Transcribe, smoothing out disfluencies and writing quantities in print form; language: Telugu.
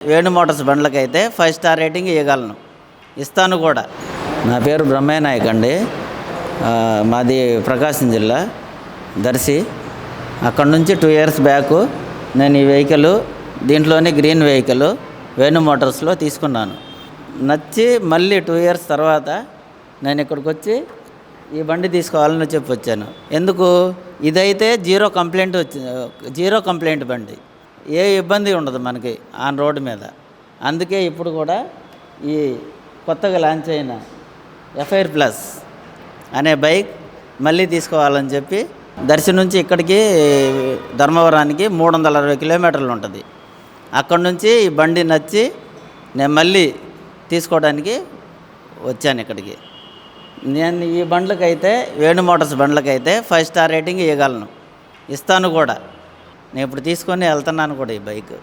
వేణు మోటార్స్ బండ్లకైతే 5 స్టార్ రేటింగ్ ఇవ్వగలను, ఇస్తాను కూడా. నా పేరు బ్రహ్మయ్య నాయక్ అండి. మాది ప్రకాశం జిల్లా దర్శి. అక్కడ నుంచి 2 ఇయర్స్ బ్యాక్ నేను ఈ వెహికల్, దీంట్లోనే గ్రీన్ వెహికల్ వేణు మోటార్స్లో తీసుకున్నాను. నచ్చి మళ్ళీ 2 ఇయర్స్ తర్వాత నేను ఇక్కడికి వచ్చి ఈ బండి తీసుకోవాలని చెప్పి వచ్చాను. ఎందుకు? ఇదైతే జీరో కంప్లైంట్ బండి, ఏ ఇబ్బంది ఉండదు మనకి ఆన్ రోడ్డు మీద. అందుకే ఇప్పుడు కూడా ఈ కొత్తగా లాంచ్ అయిన ఎఫైర్ ప్లస్ అనే బైక్ మళ్ళీ తీసుకోవాలని చెప్పి దర్శి నుంచి ఇక్కడికి ధర్మవరానికి 360 కిలోమీటర్లు ఉంటుంది. అక్కడి నుంచి ఈ బండి నచ్చి నేను మళ్ళీ తీసుకోవడానికి వచ్చాను ఇక్కడికి. నేను ఈ బండ్లకైతే వేణు మోటార్స్ బండ్లకైతే 5 స్టార్ రేటింగ్ ఇవ్వగలను, ఇస్తాను కూడా. నేను ఇప్పుడు తీసుకొని వెళ్తున్నాను కూడా ఈ బైక్.